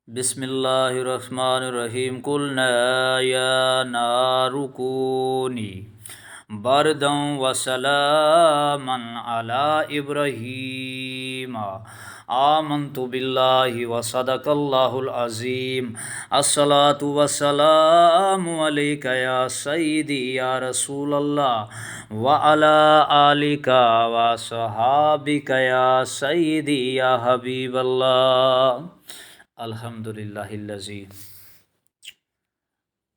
بسم اللہ الرحمن الرحیم قلنا یا نار کونی بردا وسلاما علی ابراہیم آمنت باللہ وصدق اللہ العظیم الصلاۃ والسلام علیک یا سیدی یا رسول اللہ وعلی آلک وصحابک یا سیدی یا حبیب اللہ الحمدللہ الذی۔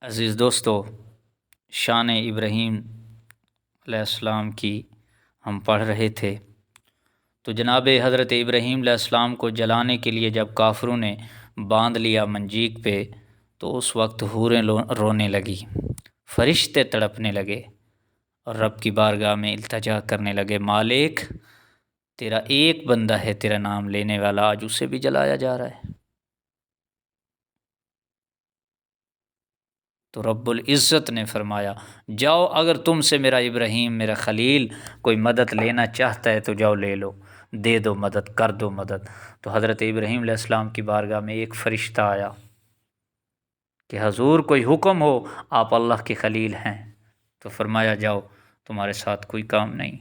عزیز دوستو، شان ابراہیم علیہ السلام کی ہم پڑھ رہے تھے، تو جناب حضرت ابراہیم علیہ السلام کو جلانے کے لیے جب کافروں نے باندھ لیا منجیق پہ، تو اس وقت حوریں رونے لگی، فرشتے تڑپنے لگے اور رب کی بارگاہ میں التجا کرنے لگے، مالک تیرا ایک بندہ ہے تیرا نام لینے والا، آج اسے بھی جلایا جا رہا ہے۔ تو رب العزت نے فرمایا جاؤ، اگر تم سے میرا ابراہیم میرا خلیل کوئی مدد لینا چاہتا ہے تو جاؤ لے لو، دے دو مدد، کر دو مدد۔ تو حضرت ابراہیم علیہ السلام کی بارگاہ میں ایک فرشتہ آیا کہ حضور کوئی حکم ہو، آپ اللہ کے خلیل ہیں۔ تو فرمایا جاؤ، تمہارے ساتھ کوئی کام نہیں۔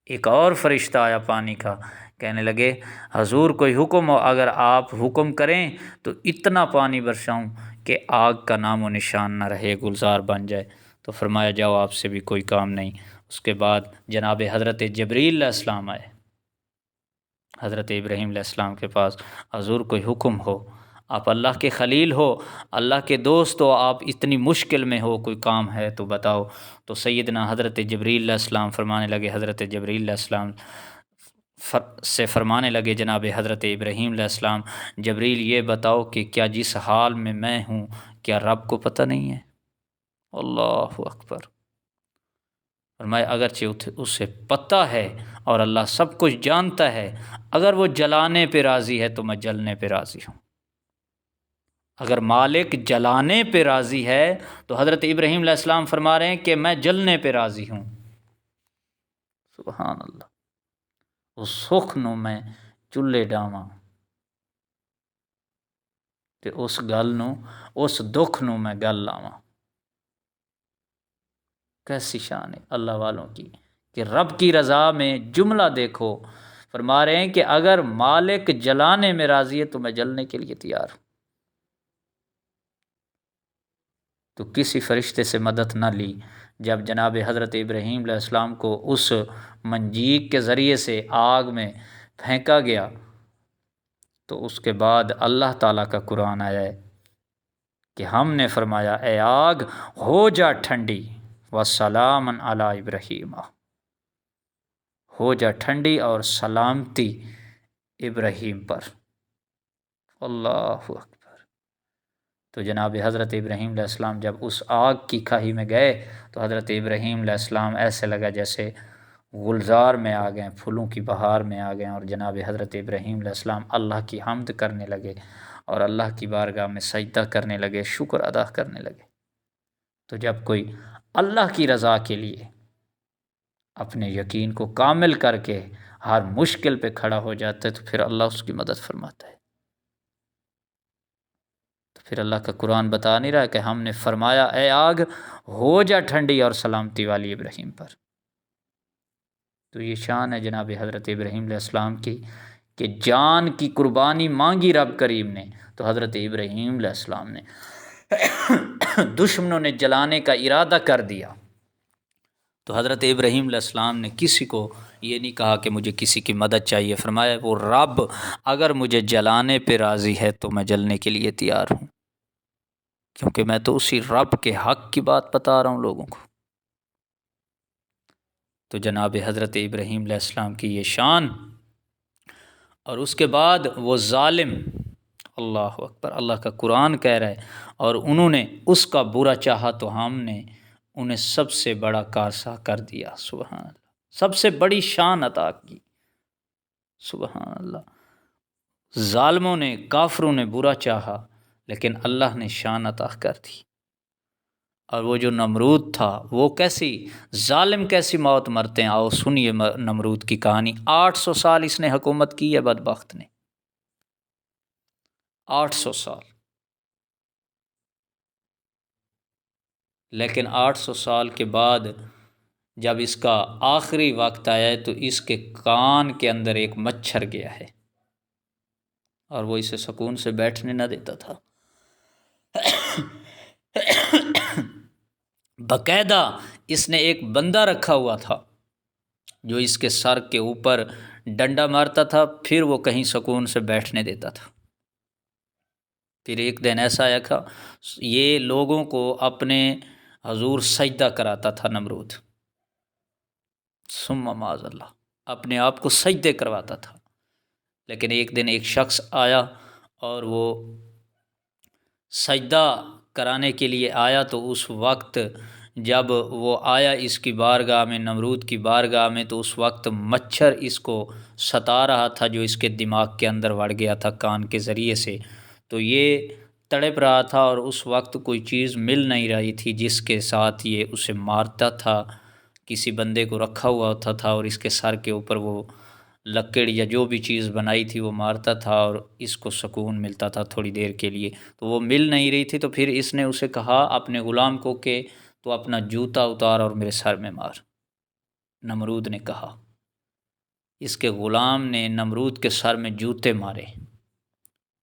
ایک اور فرشتہ آیا پانی کا، کہنے لگے حضور کوئی حکم ہو، اگر آپ حکم کریں تو اتنا پانی برساؤں کہ آگ کا نام و نشان نہ رہے، گلزار بن جائے۔ تو فرمایا جاؤ، آپ سے بھی کوئی کام نہیں۔ اس کے بعد جناب حضرت جبریل علیہ السلام آئے حضرت ابراہیم علیہ السلام کے پاس، حضور کوئی حکم ہو، آپ اللہ کے خلیل ہو، اللہ کے دوست ہو، آپ اتنی مشکل میں ہو، کوئی کام ہے تو بتاؤ۔ تو سیدنا حضرت جبریل علیہ السلام فرمانے لگے، حضرت جبریل علیہ السلام سے فرمانے لگے جناب حضرت ابراہیم علیہ السلام، جبریل یہ بتاؤ کہ کیا جس حال میں ہوں کیا رب کو پتہ نہیں ہے؟ اللہ اکبر۔ فرمایا اگرچہ اسے پتہ ہے اور اللہ سب کچھ جانتا ہے، اگر وہ جلانے پہ راضی ہے تو میں جلنے پہ راضی ہوں۔ اگر مالک جلانے پہ راضی ہے تو حضرت ابراہیم علیہ السلام فرما رہے ہیں کہ میں جلنے پہ راضی ہوں۔ سبحان اللہ۔ اس سکھ نو میں چولہے ڈاواں تے اس گل نو، اس دکھ نو میں گل لاواں۔ کیسی شان ہے اللہ والوں کی کہ رب کی رضا میں جملہ دیکھو، فرما رہے ہیں کہ اگر مالک جلانے میں راضی ہے تو میں جلنے کے لیے تیار ہوں۔ تو کسی فرشتے سے مدد نہ لی۔ جب جناب حضرت ابراہیم علیہ السلام کو اس منجیق کے ذریعے سے آگ میں پھینکا گیا، تو اس کے بعد اللہ تعالیٰ کا قرآن آیا ہے کہ ہم نے فرمایا اے آگ ہو جا ٹھنڈی، وسلام علی ابراہیم، ہو جا ٹھنڈی اور سلامتی ابراہیم پر۔ اللہ اکبر۔ تو جناب حضرت ابراہیم علیہ السلام جب اس آگ کی کھائی میں گئے تو حضرت ابراہیم علیہ السلام ایسے لگا جیسے گلزار میں آ گئے، پھولوں کی بہار میں آ گئے، اور جناب حضرت ابراہیم علیہ السلام اللہ کی حمد کرنے لگے اور اللہ کی بارگاہ میں سجدہ کرنے لگے، شکر ادا کرنے لگے۔ تو جب کوئی اللہ کی رضا کے لیے اپنے یقین کو کامل کر کے ہر مشکل پہ کھڑا ہو جاتا ہے تو پھر اللہ اس کی مدد فرماتا ہے۔ تو پھر اللہ کا قرآن بتا نہیں رہا کہ ہم نے فرمایا اے آگ ہو جا ٹھنڈی اور سلامتی والی ابراہیم پر۔ تو یہ شان ہے جناب حضرت ابراہیم علیہ السلام کی کہ جان کی قربانی مانگی رب کریم نے، تو حضرت ابراہیم علیہ السلام نے دشمنوں نے جلانے کا ارادہ کر دیا تو حضرت ابراہیم علیہ السلام نے کسی کو یہ نہیں کہا کہ مجھے کسی کی مدد چاہیے، فرمایا وہ رب اگر مجھے جلانے پہ راضی ہے تو میں جلنے کے لیے تیار ہوں، کیونکہ میں تو اسی رب کے حق کی بات بتا رہا ہوں لوگوں کو۔ تو جناب حضرت ابراہیم علیہ السلام کی یہ شان، اور اس کے بعد وہ ظالم، اللہ اکبر، اللہ کا قرآن کہہ رہا ہے اور انہوں نے اس کا برا چاہا تو ہم نے انہیں سب سے بڑا کارسا کر دیا۔ سبحان اللہ، سب سے بڑی شان عطا کی۔ سبحان اللہ، ظالموں نے، کافروں نے برا چاہا لیکن اللہ نے شان عطا کر دی۔ اور وہ جو نمرود تھا وہ کیسی ظالم کیسی موت مرتے ہیں، آؤ سنیے نمرود کی کہانی۔ 800 سال اس نے حکومت کی ہے بدبخت نے، 800 سال۔ لیکن 800 سال کے بعد جب اس کا آخری وقت آیا ہے تو اس کے کان کے اندر ایک مچھر گیا ہے اور وہ اسے سکون سے بیٹھنے نہ دیتا تھا۔ باقاعدہ اس نے ایک بندہ رکھا ہوا تھا جو اس کے سر کے اوپر ڈنڈا مارتا تھا، پھر وہ کہیں سکون سے بیٹھنے دیتا تھا۔ پھر ایک دن ایسا آیا تھا، یہ لوگوں کو اپنے حضور سجدہ کراتا تھا نمرود، ثم معاذ اللہ اپنے آپ کو سجدے کرواتا تھا۔ لیکن ایک دن ایک شخص آیا اور وہ سجدہ کرانے کے لیے آیا، تو اس وقت جب وہ آیا اس کی بارگاہ میں، نمرود کی بارگاہ میں، تو اس وقت مچھر اس کو ستا رہا تھا جو اس کے دماغ کے اندر وڑ گیا تھا کان کے ذریعے سے۔ تو یہ تڑپ رہا تھا اور اس وقت کوئی چیز مل نہیں رہی تھی جس کے ساتھ یہ اسے مارتا تھا۔ کسی بندے کو رکھا ہوا ہوتا تھا اور اس کے سر کے اوپر وہ لکڑ یا جو بھی چیز بنائی تھی وہ مارتا تھا اور اس کو سکون ملتا تھا تھوڑی دیر کے لیے۔ تو وہ مل نہیں رہی تھی، تو پھر اس نے اسے کہا اپنے غلام کو کہ تو اپنا جوتا اتار اور میرے سر میں مار۔ نمرود نے کہا، اس کے غلام نے نمرود کے سر میں جوتے مارے،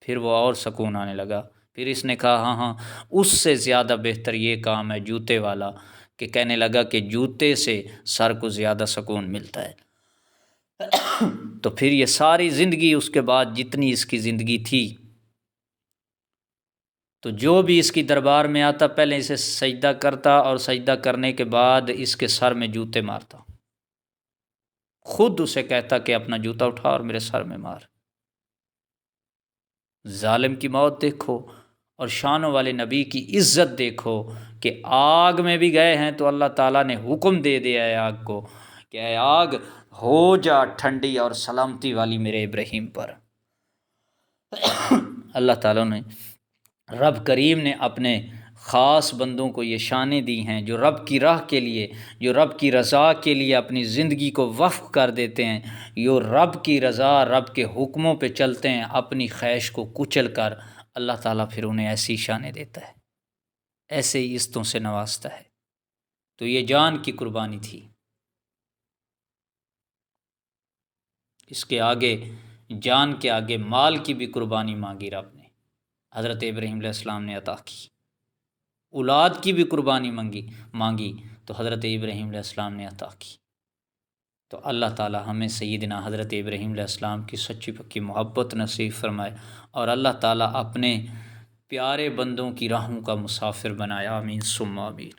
پھر وہ اور سکون آنے لگا۔ پھر اس نے کہا ہاں ہاں اس سے زیادہ بہتر یہ کام ہے جوتے والا، کہ کہنے لگا کہ جوتے سے سر کو زیادہ سکون ملتا ہے۔ تو پھر یہ ساری زندگی اس کے بعد جتنی اس کی زندگی تھی، تو جو بھی اس کی دربار میں آتا پہلے اسے سجدہ کرتا اور سجدہ کرنے کے بعد اس کے سر میں جوتے مارتا، خود اسے کہتا کہ اپنا جوتا اٹھا اور میرے سر میں مار۔ ظالم کی موت دیکھو اور شانوں والے نبی کی عزت دیکھو کہ آگ میں بھی گئے ہیں تو اللہ تعالیٰ نے حکم دے دیا ہے آگ کو کہ اے آگ ہو جا ٹھنڈی اور سلامتی والی میرے ابراہیم پر۔ اللہ تعالیٰ نے، رب کریم نے اپنے خاص بندوں کو یہ شانیں دی ہیں جو رب کی راہ کے لیے، جو رب کی رضا کے لیے اپنی زندگی کو وقف کر دیتے ہیں، جو رب کی رضا، رب کے حکموں پہ چلتے ہیں اپنی خواہش کو کچل کر، اللہ تعالیٰ پھر انہیں ایسی شانیں دیتا ہے، ایسے ہی عزتوں سے نوازتا ہے۔ تو یہ جان کی قربانی تھی، اس کے آگے، جان کے آگے مال کی بھی قربانی مانگی رب نے، حضرت ابراہیم علیہ السلام نے عطا کی۔ اولاد کی بھی قربانی مانگی تو حضرت ابراہیم علیہ السلام نے عطا کی۔ تو اللہ تعالی ہمیں سیدنا حضرت ابراہیم علیہ السلام کی سچی پکی محبت نصیب فرمائے اور اللہ تعالی اپنے پیارے بندوں کی راہوں کا مسافر بنائے، آمین ثم آمین۔